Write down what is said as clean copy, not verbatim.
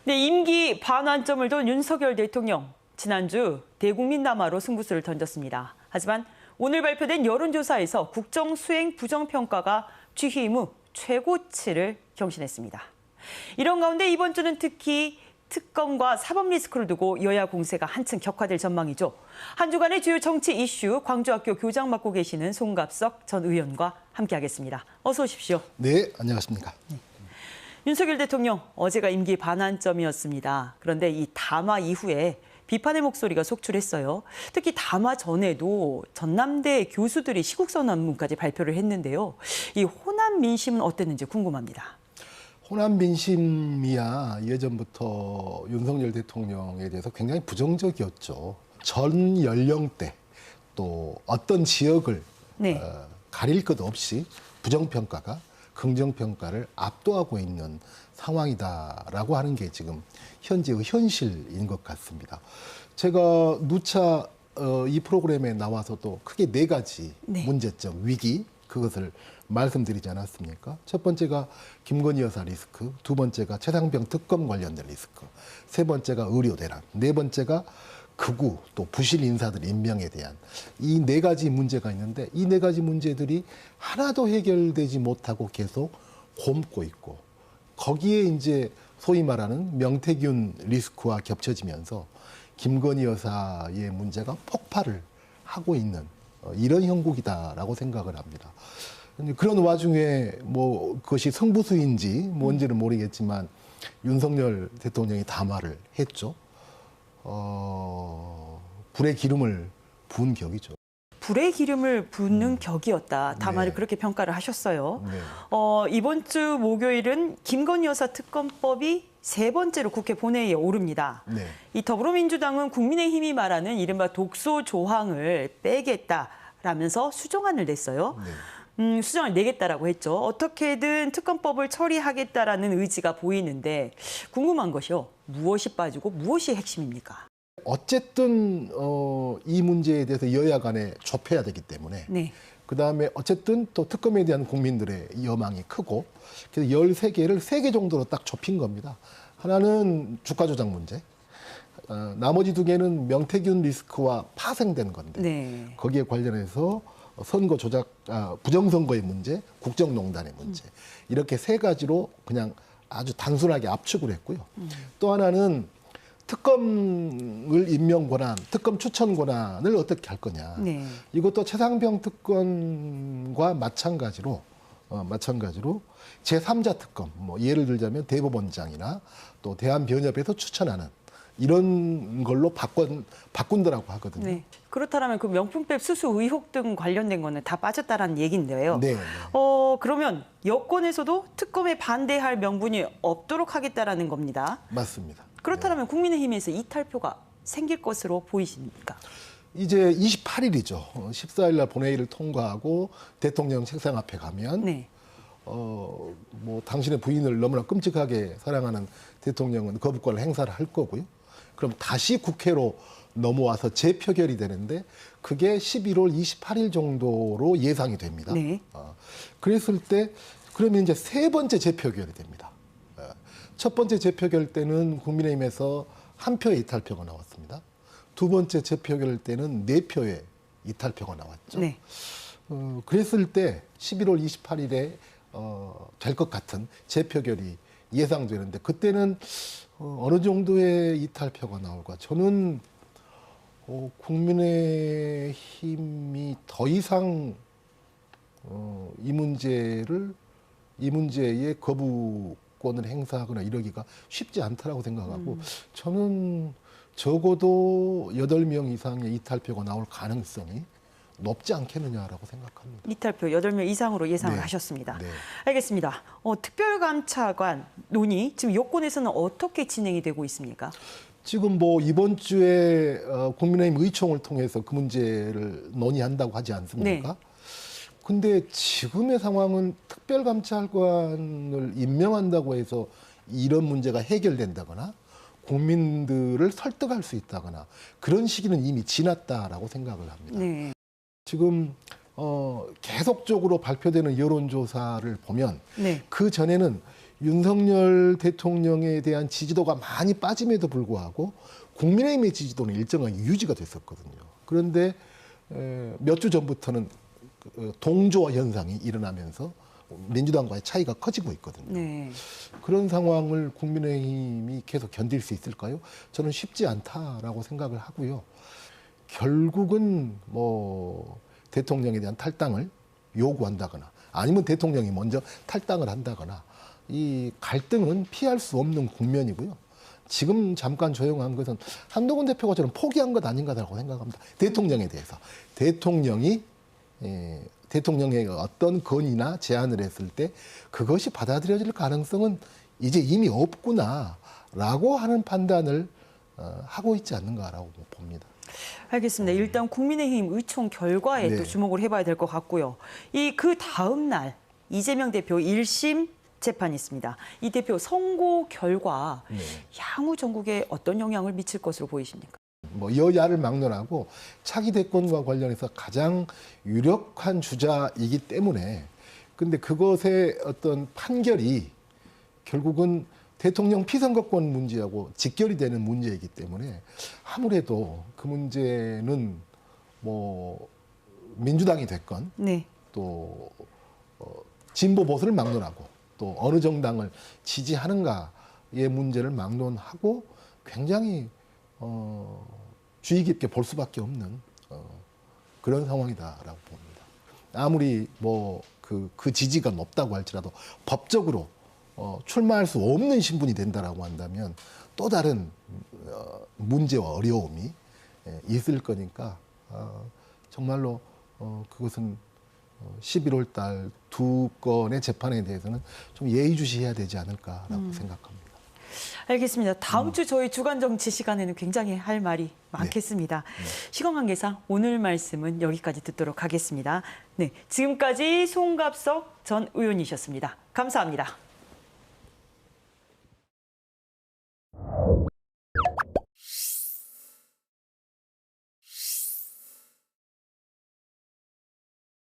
네, 임기 반환점을 둔 윤석열 대통령. 지난주 대국민 남하로 승부수를 던졌습니다. 하지만 오늘 발표된 여론조사에서 국정 수행 부정평가가 취임 후 최고치를 경신했습니다. 이런 가운데 이번 주는 특히 특검과 사법 리스크를 두고 여야 공세가 한층 격화될 전망이죠. 한 주간의 주요 정치 이슈 광주학교 교장 맡고 계시는 송갑석 전 의원과 함께하겠습니다. 어서 오십시오. 네, 안녕하십니까. 윤석열 대통령 어제가 임기 반환점이었습니다. 그런데 이 담화 이후에 비판의 목소리가 속출했어요. 특히 담화 전에도 전남대 교수들이 시국선언문까지 발표를 했는데요. 이 호남 민심은 어땠는지 궁금합니다. 호남 민심이야 예전부터 윤석열 대통령에 대해서 굉장히 부정적이었죠. 전 연령대 또 어떤 지역을 네. 가릴 것 없이 부정평가가 긍정평가를 압도하고 있는 상황이다라고 하는 게 지금 현재의 현실인 것 같습니다. 제가 누차 이 프로그램에 나와서도 크게 네 가지 문제점, 위기, 그것을 말씀드리지 않았습니까? 첫 번째가 김건희 여사 리스크, 두 번째가 최상병 특검 관련된 리스크, 세 번째가 의료 대란, 네 번째가 극우 또 부실 인사들 임명에 대한 이 네 가지 문제가 있는데 이 네 가지 문제들이 하나도 해결되지 못하고 계속 곪고 있고 거기에 이제 소위 말하는 명태균 리스크와 겹쳐지면서 김건희 여사의 문제가 폭발을 하고 있는 이런 형국이다라고 생각을 합니다. 그런 와중에 뭐 그것이 승부수인지 뭔지는 모르겠지만 윤석열 대통령이 담화를 했죠. 불에 기름을 부은 격이죠. 불에 기름을 붓는 격이었다. 담화를 그렇게 평가를 하셨어요. 네. 이번 주 목요일은 김건희 여사 특검법이 세 번째로 국회 본회의에 오릅니다. 네. 이 더불어민주당은 국민의힘이 말하는 이른바 독소 조항을 빼겠다라면서 수정안을 냈어요. 수정을 내겠다라고 했죠. 어떻게든 특검법을 처리하겠다라는 의지가 보이는데 궁금한 것이요. 무엇이 빠지고 무엇이 핵심입니까? 어쨌든 이 문제에 대해서 여야 간에 좁혀야 되기 때문에 그다음에 어쨌든 또 특검에 대한 국민들의 여망이 크고 그래서 13개를 3개 정도로 딱 좁힌 겁니다. 하나는 주가 조작 문제, 나머지 2개는 명태균 리스크와 파생된 건데 거기에 관련해서 선거 조작, 부정선거의 문제, 국정농단의 문제 이렇게 3가지로 그냥 아주 단순하게 압축을 했고요. 또 하나는 특검을 임명 권한, 특검 추천 권한을 어떻게 할 거냐. 이것도 최상병 특검과 마찬가지로 제3자 특검, 뭐 예를 들자면 대법원장이나 또 대한변협에서 추천하는 이런 걸로 바꾼다라고 하거든요. 그렇다면 그 명품백 수수 의혹 등 관련된 거는 다 빠졌다라는 얘기인데요. 그러면 여권에서도 특검에 반대할 명분이 없도록 하겠다라는 겁니다. 맞습니다. 그렇다면 국민의힘에서 이탈표가 생길 것으로 보이십니까? 이제 28일이죠. 14일 날 본회의를 통과하고 대통령 책상 앞에 가면 뭐 당신의 부인을 너무나 끔찍하게 사랑하는 대통령은 거부권을 행사를 할 거고요. 그럼 다시 국회로 넘어와서 재표결이 되는데 그게 11월 28일 정도로 예상이 됩니다. 그랬을 때 그러면 이제 세 번째 재표결이 됩니다. 첫 번째 재표결 때는 국민의힘에서 1표의 이탈표가 나왔습니다. 두 번째 재표결 때는 4표의 이탈표가 나왔죠. 그랬을 때 11월 28일에 될 것 같은 재표결이 예상되는데 그때는 어느 정도의 이탈표가 나올까? 저는 국민의힘이 더 이상 이 문제에 거부권을 행사하거나 이러기가 쉽지 않다라고 생각하고 저는 적어도 8명 이상의 이탈표가 나올 가능성이 높지 않겠느냐라고 생각합니다. 이탈표 8명 이상으로 예상을 하셨습니다. 알겠습니다. 특별감찰관 논의 지금 여권에서는 어떻게 진행이 되고 있습니까? 지금 뭐 이번 주에 국민의힘 의총을 통해서 그 문제를 논의한다고 하지 않습니까? 근데 지금의 상황은 특별감찰관을 임명한다고 해서 이런 문제가 해결된다거나 국민들을 설득할 수 있다거나 그런 시기는 이미 지났다라고 생각을 합니다. 지금 계속적으로 발표되는 여론조사를 보면 그 전에는 윤석열 대통령에 대한 지지도가 많이 빠짐에도 불구하고 국민의힘의 지지도는 일정하게 유지가 됐었거든요. 그런데 몇 주 전부터는 동조화 현상이 일어나면서 민주당과의 차이가 커지고 있거든요. 네. 그런 상황을 국민의힘이 계속 견딜 수 있을까요? 저는 쉽지 않다라고 생각을 하고요. 결국은 뭐 대통령에 대한 탈당을 요구한다거나 아니면 대통령이 먼저 탈당을 한다거나 이 갈등은 피할 수 없는 국면이고요. 지금 잠깐 조용한 것은 한동훈 대표가 저는 포기한 것 아닌가라고 생각합니다. 대통령에 대해서. 대통령의 어떤 건의나 제안을 했을 때 그것이 받아들여질 가능성은 이제 이미 없구나라고 하는 판단을 하고 있지 않는가라고 봅니다. 알겠습니다. 일단 국민의힘 의총 결과에 네. 또 주목을 해봐야 될 것 같고요. 그 다음 날 이재명 대표 1심 재판이 있습니다. 이 대표 선고 결과 네. 향후 전국에 어떤 영향을 미칠 것으로 보이십니까? 뭐 여야를 막론하고 차기 대권과 관련해서 가장 유력한 주자이기 때문에 근데 그것의 어떤 판결이 결국은 대통령 피선거권 문제하고 직결이 되는 문제이기 때문에 아무래도 그 문제는 뭐 민주당이 됐건 네. 또 진보 보수를 막론하고 또 어느 정당을 지지하는가의 문제를 막론하고 굉장히 주의 깊게 볼 수밖에 없는 그런 상황이다라고 봅니다. 아무리 뭐 그 지지가 높다고 할지라도 법적으로 출마할 수 없는 신분이 된다라고 한다면 또 다른 문제와 어려움이 있을 거니까 정말로 그것은 11월 달 두 건의 재판에 대해서는 좀 예의주시해야 되지 않을까라고 생각합니다. 알겠습니다. 다음 주 저희 주간 정치 시간에는 굉장히 할 말이 많겠습니다. 시간 관계상 오늘 말씀은 여기까지 듣도록 하겠습니다. 네, 지금까지 송갑석 전 의원이셨습니다. 감사합니다.